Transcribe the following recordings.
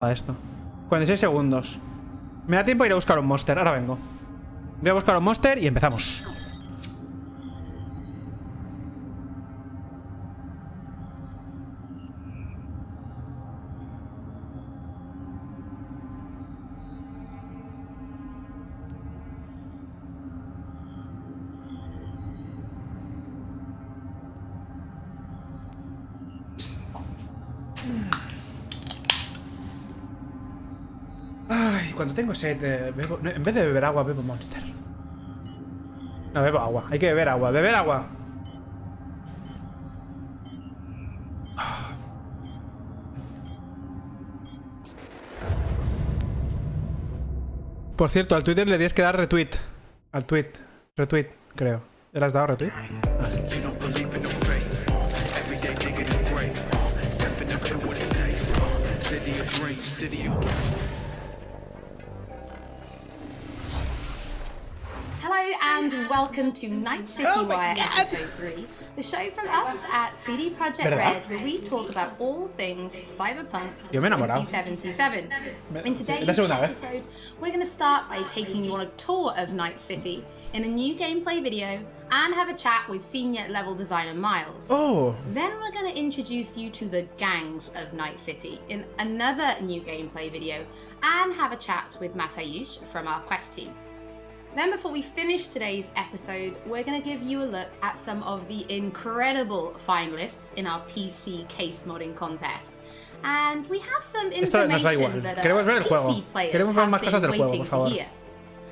A esto. 46 segundos. Me da tiempo a ir a buscar un monster. Ahora vengo. Voy a buscar un monster y empezamos. Ay, cuando tengo sed, bebo, no, en vez de beber agua, bebo monster. No, bebo agua. Hay que beber agua. ¡Beber agua! Por cierto, al Twitter le tienes que dar retweet. Al tweet. Retweet, creo. ¿Le has dado retweet? Ah, sí. Hello and welcome to Night City Wire Episode 3, the show from us at CD Projekt Red, where we talk about all things Cyberpunk 2077. In today's episode, we're going to start by taking you on a tour of Night City in a new gameplay video and have a chat with senior level designer Miles. Oh. Then we're going to introduce you to the gangs of Night City in another new gameplay video and have a chat with Mateusz from our quest team. Then before we finish today's episode, we're going to give you a look at some of the incredible finalists in our PC case modding contest. And we have some information that PC players have been waiting to hear.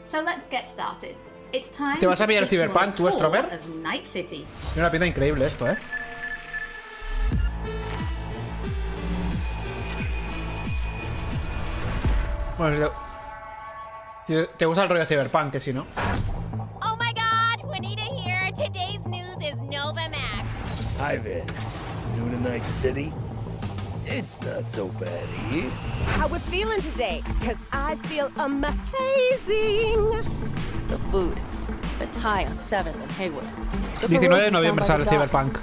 So let's get started. It's time ¿Te vas a pillar el Cyberpunk, tu Strober? of Night City. Tiene una pinta increíble esto, ¿eh? Bueno, si te gusta el rollo Cyberpunk, que si no. Oh my god, Juanita here. Today's news is Nova Max. Hi there. New to Night City? It's not so bad here. How we're feeling today? Cause I feel amazing. The food. The tie on 7th and Haywood. 19 de noviembre sale el Cyberpunk.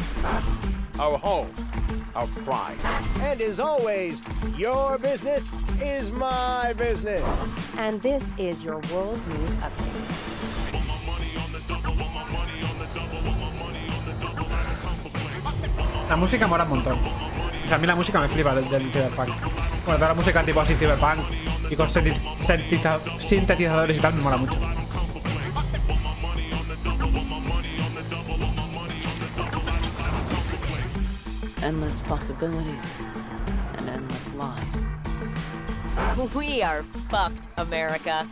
Our home, our pride. And as always, your business is my business. And this is your World News Update. La música mola un montón. O sea, a mí la música me flipa del Cyberpunk. Bueno, toda la música tipo así Cyberpunk y con sintetizadores y tal me mola mucho. Endless possibilities and endless lies. We are fucked, America.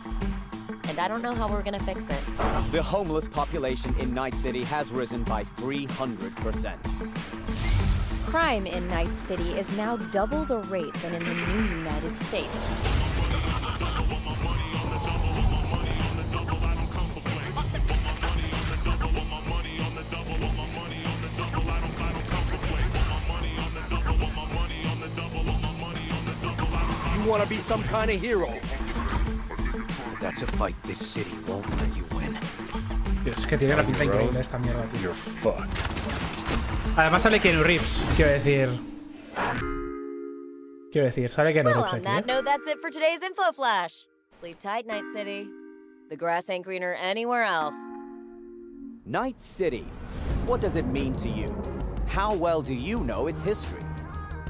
And I don't know how we're gonna fix it. The homeless population in Night City has risen by 300%. Crime in Night City is now double the rate than in the new United States. You want to be some kind of hero. That's a fight this city won't let you win. Dios, es que tiene la pinta increíble esta mierda, tío. You're fucked. Además sale Keanu Reeves, quiero decir, sale Keanu Reeves Well, on that note, that's it for today's info flash. Sleep tight, Night City. The grass ain't greener anywhere else. Night City. What does it mean to you? How well do you know its history?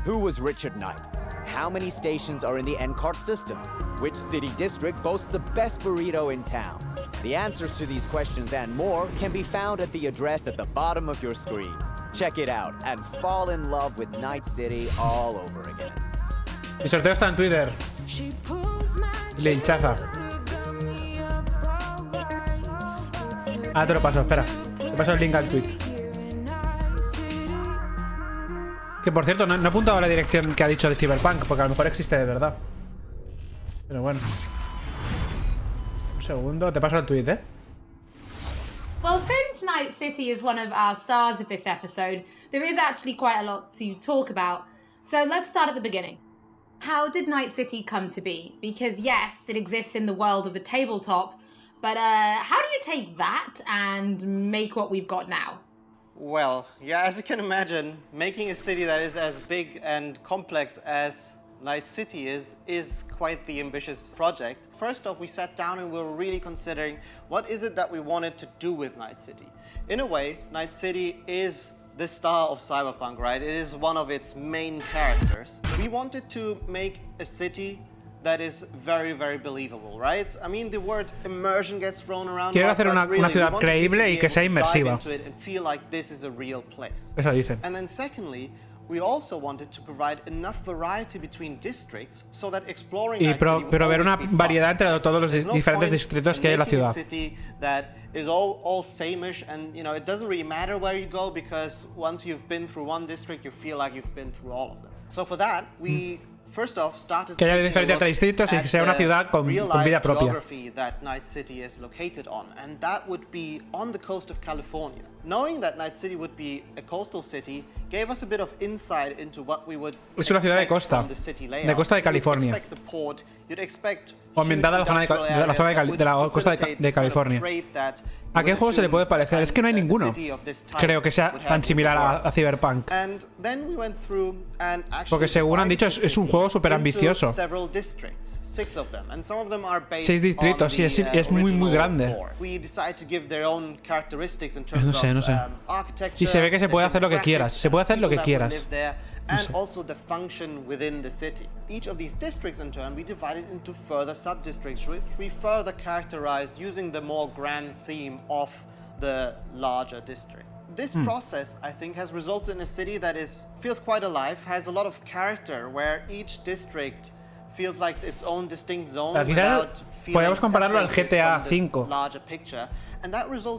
Who was Richard Knight? How many stations are in the NCART system? Which city district boasts the best burrito in town? The answers to these questions and more can be found at the address at the bottom of your screen. Check it out and fall in love with Night City all over again. Mi sorteo está en Twitter. Lilchaza. Ah, te lo paso, espera. Te paso el link al tweet. Que por cierto, no he apuntado a la dirección que ha dicho el Cyberpunk, porque a lo mejor existe de verdad. Pero bueno. Un segundo, te paso el tweet, Well, since Night City is one of our stars of this episode, there is actually quite a lot to talk about. So let's start at the beginning. How did Night City come to be? Because yes, it exists in the world of the tabletop, but how do you take that and make what we've got now? Well, yeah, as you can imagine, making a city that is as big and complex as Night City is quite the ambitious project. First off, we sat down and we were really considering what is it that we wanted to do with Night City. In a way, Night City is the star of Cyberpunk, right? It is one of its main characters. We wanted to make a city that is very, very believable, right? I mean, the word immersion gets thrown around. Quiero hacer una ciudad creíble y que sea inmersiva. And feel like this is a real place. Eso dicen. And then secondly, we also wanted to provide enough variety between districts so that exploring y proveer una variedad entre todos los diferentes distritos que hay en la ciudad. That is all same-ish, and you know it doesn't really matter where you go because once you've been through one district, you feel like you've been through all of them. So for that, we first off started que haya diferentes distritos y que sea una ciudad con vida propia. That Night City is located on, and that would be on the coast of California. Knowing that Night City would be a coastal city gave us a bit of insight into what we would es una ciudad de costa de California. Ambientada en la zona de la costa de California. ¿A qué juego se le puede parecer? Es que no hay ninguno. Creo que sea tan similar a Cyberpunk. Porque según han dicho es un juego súper ambicioso. 6 distritos y es muy grande. No sé. Y se ve que se puede hacer lo que quieras. Se puede hacer lo que quieras. And also the function within the city. Each of these districts in turn we divided into further sub-districts which we further characterized using the more grand theme of the larger district. This process, I think, has resulted in a city that feels quite alive, has a lot of character, where each district feels like its own distinct zone. Podríamos compararlo al GTA V,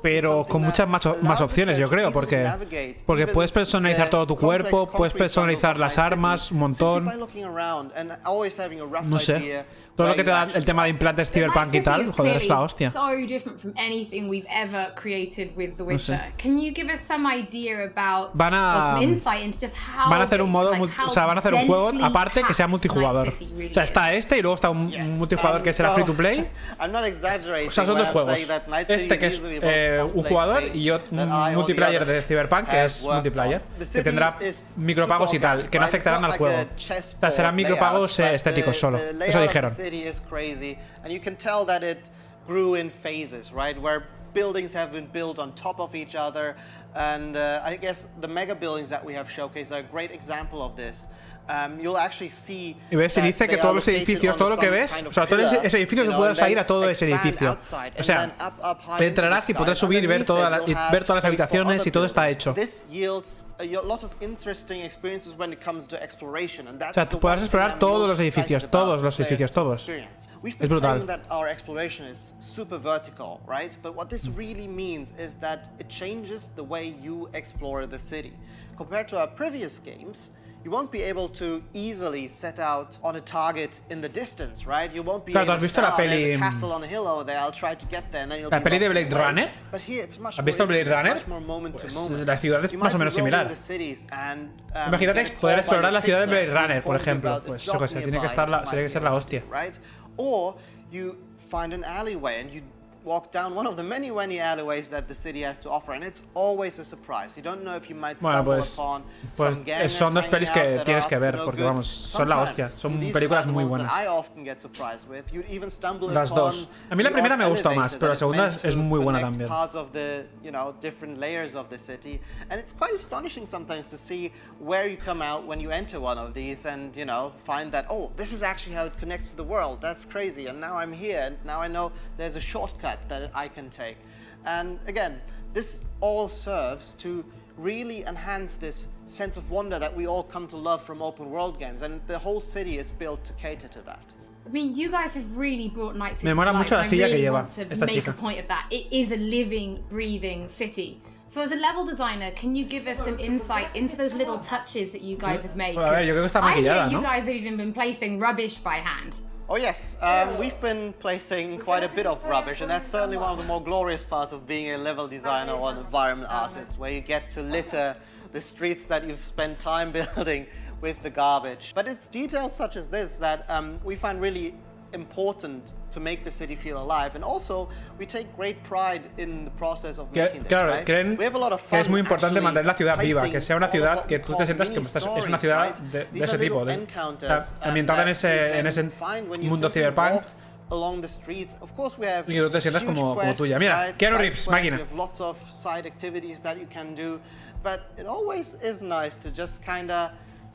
pero con muchas más opciones, yo creo, porque puedes personalizar todo tu cuerpo, puedes personalizar las armas un montón. No sé, todo lo que te da el tema de implantes Cyberpunk y tal, joder, es la hostia. No sé. Van a hacer un modo, o sea, van a hacer un juego aparte que sea multijugador. O sea, está este y luego está un multijugador que será free to play. O sea, son dos juegos. Este que es un jugador y un multiplayer de Cyberpunk que es multiplayer, que tendrá micropagos y tal, que no afectarán al juego. O sea, serán micropagos estéticos solo. Eso dijeron. Buildings have been built on top of each other, and I guess the mega buildings that we have showcased are a great example of this. You'll actually see. Y ves, se dice que todos los edificios, todo lo que ves, o sea, todo ese edificio te puedes ir a todo ese edificio. O sea, entrarás y podrás subir y ver todas las habitaciones y todo está hecho. O sea, tú podrás explorar todos los edificios, todos. Es brutal. Really means is that it changes the way you explore the city. Compared to our previous games, you won't be able to easily set out on a target in the distance, right? You won't be able to say, there's a castle on a hill over there, I'll try to get there, and then you'll la peli de Blade Runner. ¿Has visto Blade Runner? Pues la ciudad es más o menos similar. Imagínate poder explorar la ciudad de Blade Runner, por ejemplo. Pues yo qué sé, tiene que ser la hostia. Or you find an alleyway and you walk down one of the many alleyways that the city has to offer, and it's always a surprise. You don't know if you might stumble upon some gangers. Son dos pelis que tienes que ver, porque vamos, son la hostia. Son películas muy buenas. Las dos. A mí la primera me gustó más, pero la segunda es muy buena también. Parts of the, different layers of the city, and it's quite astonishing sometimes to see where you come out when you enter one of these, and find that, oh, this is actually how it connects to the world. That's crazy, and now I'm here, and now I know there's a shortcut that I can take. And again, this all serves to really enhance this sense of wonder that we all come to love from open world games, and the whole city is built to cater to that. I mean, you guys have really brought Night City Me mola to life. mucho la silla que lleva esta make chica. a point of that. It is a living, breathing city. So as a level designer, can you give us some insight into those little touches that you guys have made? Bueno, a ver, yo creo que está maquillada, I hear ¿no? you guys have even been placing rubbish by hand. Oh yes, we've been placing quite a bit of rubbish, and that's certainly one of the more glorious parts of being a level designer or an environment artist, where you get to litter the streets that you've spent time building with the garbage. But it's details such as this that we find really important to make the city feel alive, and also we take great pride in the process of making this. Claro, creen que es muy importante mantener la ciudad viva, que sea una ciudad que tú te sientas que es una ciudad de ese tipo, ambientada en ese mundo cyberpunk. Y tú te sientas como tuya. Mira, Keanu Reeves, máquina.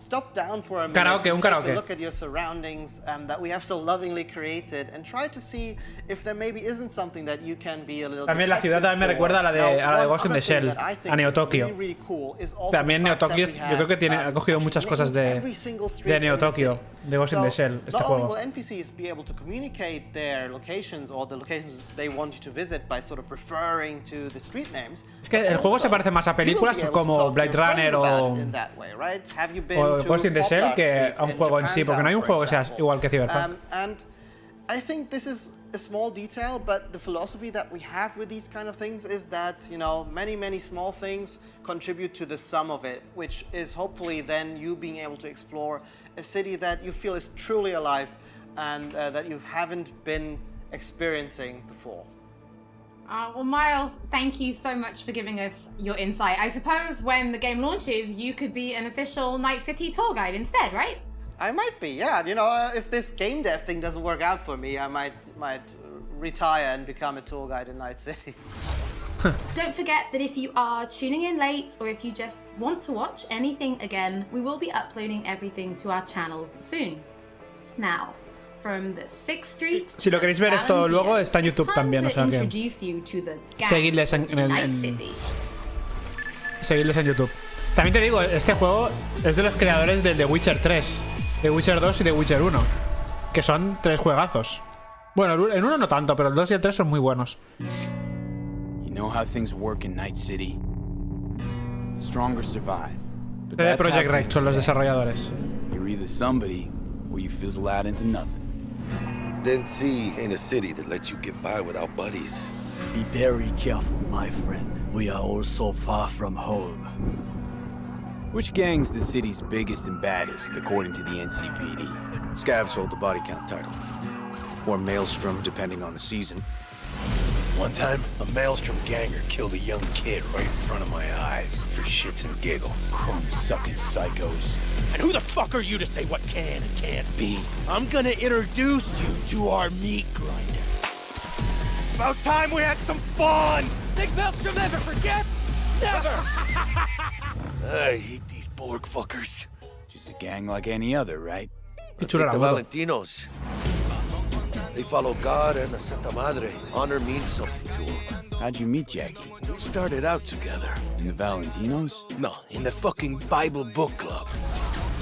Stop down for a minute, karaoke, un karaoke. Look at your surroundings that we have so lovingly created, and try to see if there maybe isn't something that you can be a little. También la ciudad también me recuerda a la de Ghost in the Shell, a Neo Tokyo. También Neo Tokyo, yo creo que ha cogido muchas cosas de Neo Tokyo, de Ghost in the Shell, este juego. Not only will NPCs be able to communicate their locations or the locations they want you to visit by sort of referring to the street names. Es que el juego se parece más a películas como Blade Runner o Ghost in the Shell que a un juego en sí, porque no hay un juego que sea igual que Cyberpunk. And I think this is a small detail, but the philosophy that we have with these kind of things is that, you know, many small things contribute to the sum of it, which is hopefully then you being able to explore a city that you feel is truly alive and that you haven't been experiencing before. Well, Miles, thank you so much for giving us your insight. I suppose when the game launches, you could be an official Night City tour guide instead, right? I might be, yeah. You know, if this game dev thing doesn't work out for me, I might retire and become a tour guide in Night City. Don't forget that if you are tuning in late or if you just want to watch anything again, we will be uploading everything to our channels soon. Now, from the 6th Street, si lo queréis ver esto luego, está en YouTube también, o sea que seguidles seguidles en YouTube. También te digo, este juego es de los creadores del The Witcher 3, The Witcher 2 y The Witcher 1, que son 3 juegazos. Bueno, en uno no tanto, pero el 2 y el 3 son muy buenos. You know how things work in Night City. The stronger survive. De Project Red son los desarrolladores. You're either somebody or you fizzle out into nothing. NZ ain't a city that lets you get by without buddies. Be very careful, my friend. We are all so far from home. Which gang's the city's biggest and baddest, according to the NCPD? Scavs hold the body count title. Or Maelstrom, depending on the season. One time, a Maelstrom ganger killed a young kid right in front of my eyes for shits and giggles. Chrome-sucking psychos. And who the fuck are you to say what can and can't be? I'm gonna introduce you to our meat grinder. About time we had some fun! Think Maelstrom never forgets? Never! I hate these Borg fuckers. Just a gang like any other, right? The Valentinos. They follow God and the Santa Madre. Honor means something to them. How'd you meet Jackie? We started out together. In the Valentinos? No, in the fucking Bible book club.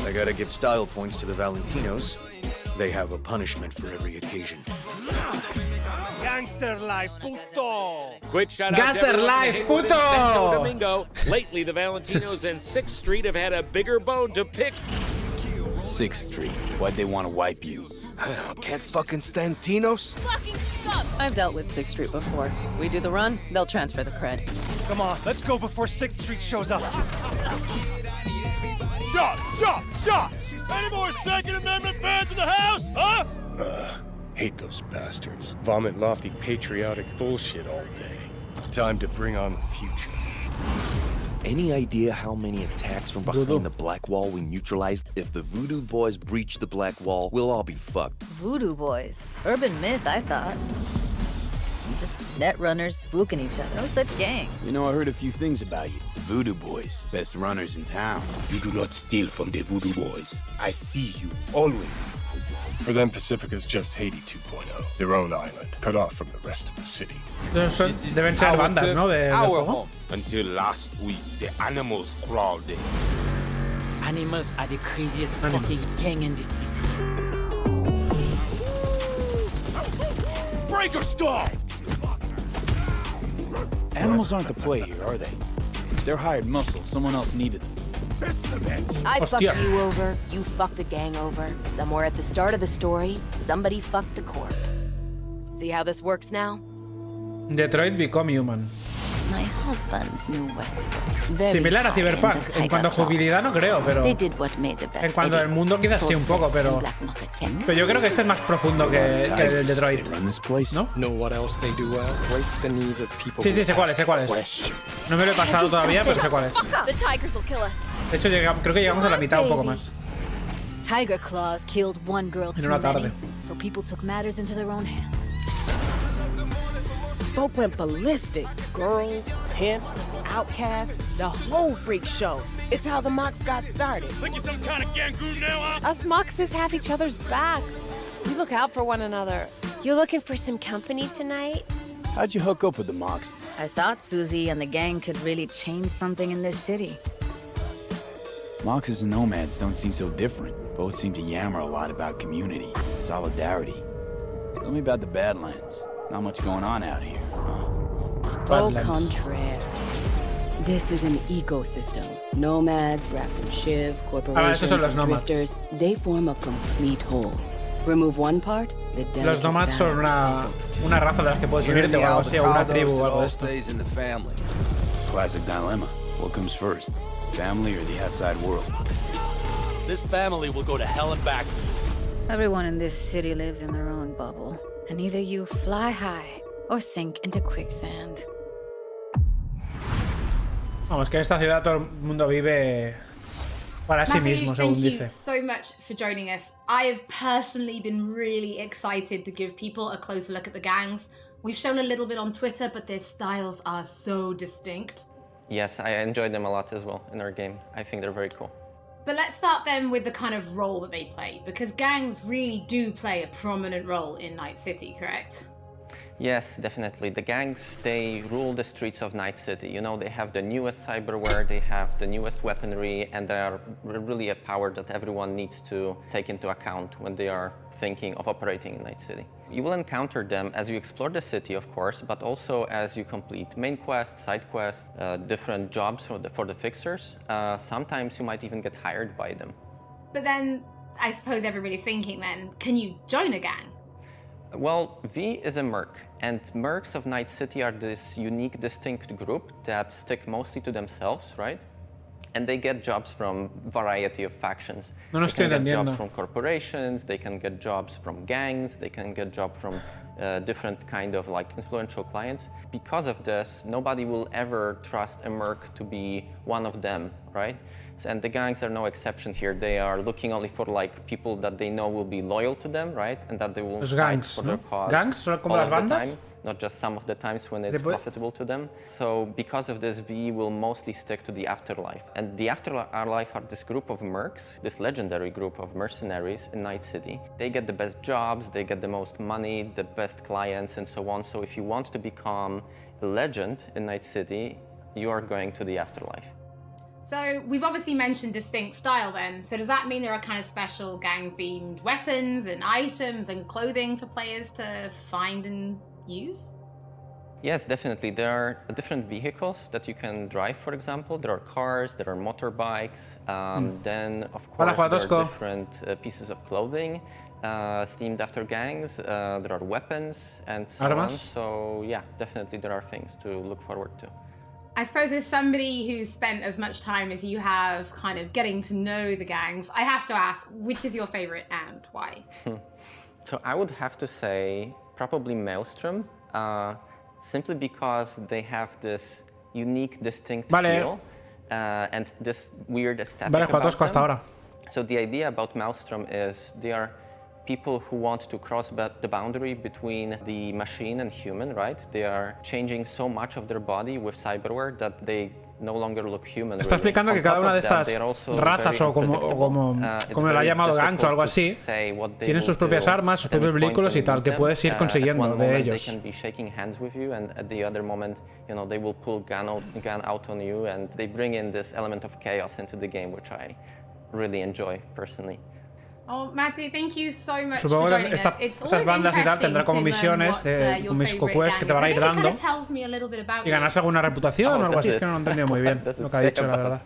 I gotta give style points to the Valentinos. They have a punishment for every occasion. Gangster life, puto! Quick shout out Gangster to life, puto! Santo Domingo. Lately, the Valentinos and 6th Street have had a bigger bone to pick. 6th Street. Why'd they want to wipe you? I can't fucking stand Tinos. Fucking sucks. I've dealt with 6th Street before. We do the run, they'll transfer the cred. Come on, let's go before 6th Street shows up. Shot! Any more Second Amendment fans in the house, huh? Hate those bastards. Vomit lofty patriotic bullshit all day. Time to bring on the future. Any idea how many attacks from behind the Black Wall we neutralized? If the Voodoo Boys breach the Black Wall, we'll all be fucked. Voodoo Boys? Urban myth, I thought. Just net runners spooking each other. No such gang. You know, I heard a few things about you. The Voodoo Boys, best runners in town. You do not steal from the Voodoo Boys. I see you, always. For them, Pacifica's just Haiti 2.0. Their own island, cut off from the rest of the city. Deben ser bandas, ¿no? Our home. Until last week, the animals crawled in. Animals are the craziest fucking gang in the city. Breaker stall! Animals aren't the play here, are they? They're hired muscle. Someone else needed them. I fucked you over, you fucked the gang over. Somewhere at the start of the story, somebody fucked the corp. See how this works now? Detroit Become Human. My husband's new Westbrook. Similar a Cyberpunk. En cuanto a jugabilidad no creo, pero en cuanto al mundo quizás sí un poco, pero yo creo que este es más profundo que el Detroit, ¿no? Sí, sé cuál es. No me lo he pasado todavía, pero sé cuál es. De hecho, creo que llegamos a la mitad, un poco más. Tiger Claws killed one girl too many, so people took matters into their own hands. Folk went ballistic. Girls, pimps, outcasts, the whole freak show. It's how the Mox got started. Think you're some kind of gangoon now, huh? Us Moxes have each other's back. We look out for one another. You looking for some company tonight? How'd you hook up with the Mox? I thought Susie and the gang could really change something in this city. Moxes and nomads don't seem so different. Both seem to yammer a lot about community, solidarity. Tell me about the Badlands. Not much going on out here, huh? Au contraire. This is an ecosystem. Nomads, wrapped in shiv, corporations, and drifters, they form a complete whole. Remove one part, the Los nomads son una raza de las que puedes unirte o algo así, o una tribu o algo de esto. Classic dilemma. What comes first, family or the outside world? This family will go to hell and back. Everyone in this city lives in their own bubble, and either you fly high or sink into quicksand. Vamos, que en esta ciudad todo el mundo vive para sí mismo, según dice. Thank you so much for joining us. I have personally been really excited to give people a closer look at the gangs. We've shown a little bit on Twitter, but their styles are so distinct. Yes, I enjoyed them a lot as well in our game. I think they're very cool. But let's start then with the kind of role that they play, because gangs really do play a prominent role in Night City, correct? Yes, definitely. The gangs, they rule the streets of Night City. You know, they have the newest cyberware, they have the newest weaponry, and they are really a power that everyone needs to take into account when they are thinking of operating in Night City. You will encounter them as you explore the city, of course, but also as you complete main quests, side quests, different jobs for the fixers. Sometimes you might even get hired by them. But then, I suppose everybody's thinking then, can you join a gang? Well, V is a merc, and mercs of Night City are this unique, distinct group that stick mostly to themselves, right? And they get jobs from a variety of factions. No lo estoy entendiendo. They can get jobs entendiendo. from corporations, they can get jobs from gangs, they can get jobs from different kind of like influential clients. Because of this, nobody will ever trust a merc to be one of them, right? And the gangs are no exception here. They are looking only for like people that they know will be loyal to them, right? And that they will fight for their cause. Gangs son como all las of the bandas. time, not just some of the times when it's profitable to them. So because of this, V will mostly stick to the afterlife. And the afterlife are this group of mercs, this legendary group of mercenaries in Night City. They get the best jobs, they get the most money, the best clients, and so on. So if you want to become a legend in Night City, you are going to the afterlife. So we've obviously mentioned distinct style then. So does that mean there are kind of special gang-themed weapons and items and clothing for players to find and use? Yes, definitely. There are different vehicles that you can drive, for example. There are cars, there are motorbikes. Then, of course, there are different pieces of clothing themed after gangs. There are weapons and so on. So yeah, definitely there are things to look forward to. I suppose as somebody who's spent as much time as you have kind of getting to know the gangs, I have to ask, which is your favorite and why? So I would have to say probably Maelstrom, simply because they have this unique, distinct feel and this weird aesthetic about them. So the idea about Maelstrom is they are people who want to cross the boundary between the machine and human, right? They are changing so much of their body with cyberware that they no longer look human. Está explicando que cada una de estas razas o como lo ha llamado gangs o algo así, tienen sus propias armas, sus propios vehículos y tal, que puedes ir consiguiendo de ellos. They can be shaking hands with you, and at the other moment, you know, they will pull gun out on you, and they bring in this element of chaos into the game, which I really enjoy personally. Oh, Matty, thank you so much Supongo for que joining us. It's estas bandas y tal tendrá como misiones con mis quests que te van a ir dando y ganarse alguna reputación o algo así. Es que no lo he entendido muy bien lo que ha dicho, la verdad.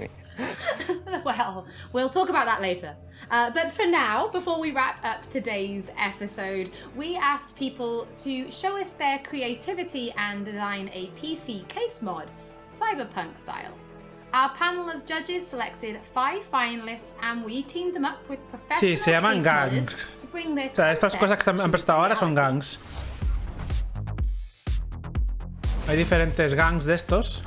Well, we'll talk about that later. But for now, before we wrap up today's episode, we asked people to show us their creativity and design a PC case mod, cyberpunk style. Our panel of judges selected 5 finalists and we teamed them up with professional se llaman gangs. to bring their O sea, estas cosas que han prestado ahora son gangs. Hay diferentes gangs de estos.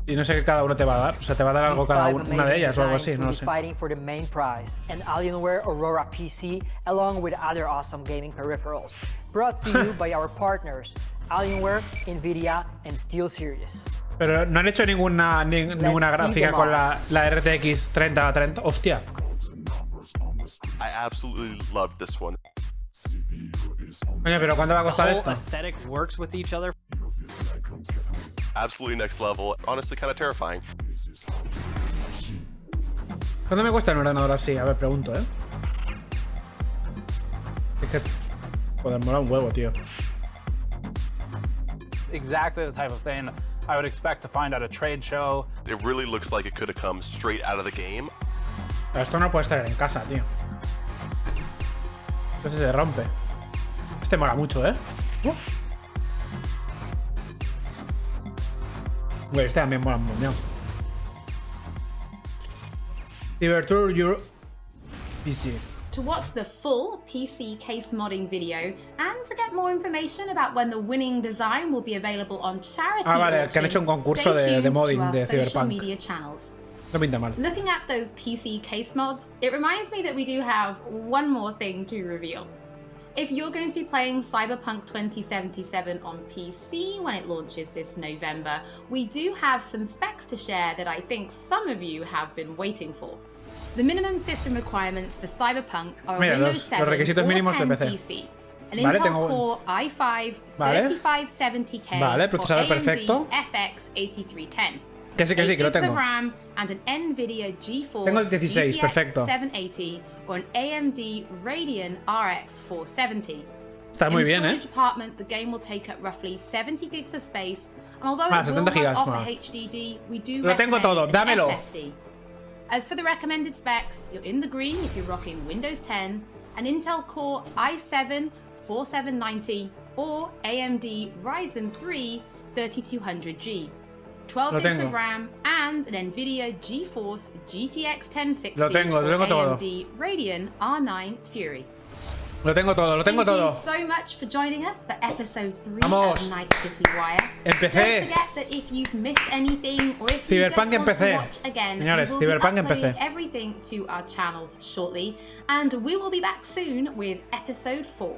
Y no sé qué cada uno te va a dar. O sea, te va a dar algo cada una de ellas o algo así, no lo sé. Fighting for the main prize, an Alienware Aurora PC, along with other awesome gaming peripherals, brought to you by our partners, Alienware, Nvidia, and SteelSeries. Pero no han hecho ninguna gráfica con la RTX 3030. Hostia. I absolutely love this one. Oye, pero ¿cuánto va a costar esto? Aesthetic works with each other. Absolutely next level. Honestly, kind of terrifying. ¿Cuánto me cuesta un ordenador así? A ver, pregunto, ¿eh? Es que... Joder, mola un huevo, tío. Exactly the type of thing I would expect to find at a trade show. It really looks like it could have come straight out of the game. Pero esto no lo puedes traer en casa, tío. Esto se rompe. Este mola mucho, ¿eh? Güey, este también mola un montón. CYBERPUNK Euro PC. To watch the full PC case modding video and to get more information about when the winning design will be available on charity vale, que han hecho un concurso de modding de Cyberpunk. Media channels. No pinta mal. Looking at those PC case mods, it reminds me that we do have one more thing to reveal. If you're going to be playing Cyberpunk 2077 on PC when it launches this November, we do have some specs to share that I think some of you have been waiting for. The minimum system requirements for Cyberpunk are a Windows 7 or 10 PC, an Intel Core i5 3570K vale, procesador perfecto. FX 8310. Que sí, que lo tengo. Of RAM and an NVIDIA GeForce tengo el 16, GTX perfecto. 780 or an AMD Radeon RX 470. Está muy bien, In the storage department, the game will take up roughly 70 gigs of space, and although it will 70 gigas, offer HDD, we do lo tengo todo, dámelo. SSD. As for the recommended specs, you're in the green if you're rocking Windows 10, an Intel Core i7 4790 or AMD Ryzen 3 3200G. 12 gigs of RAM and an NVIDIA GeForce GTX 1060 lo tengo todo. AMD Radeon R9 Fury. Lo tengo todo. Thank you so much for joining us for episode 3 Vamos. of Night City Wire. Empecé. Don't forget that if you've missed anything or if you just Cyberpunk want empecé. to watch again, Señores, we will be Cyberpunk uploading empecé. everything to our channels shortly, and we will be back soon with episode 4.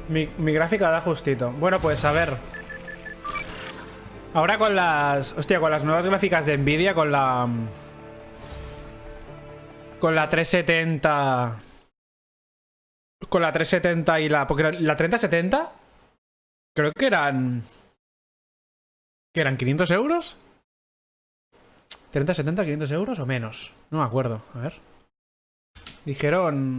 Mi gráfica da justito. Bueno, pues a ver. Ahora con las... Hostia, con las nuevas gráficas de Nvidia, con la 370... Con la 370 y la... Porque la 3070... Creo que eran... ¿Que eran 500 euros? ¿3070, 500 euros o menos? No me acuerdo. A ver. Dijeron...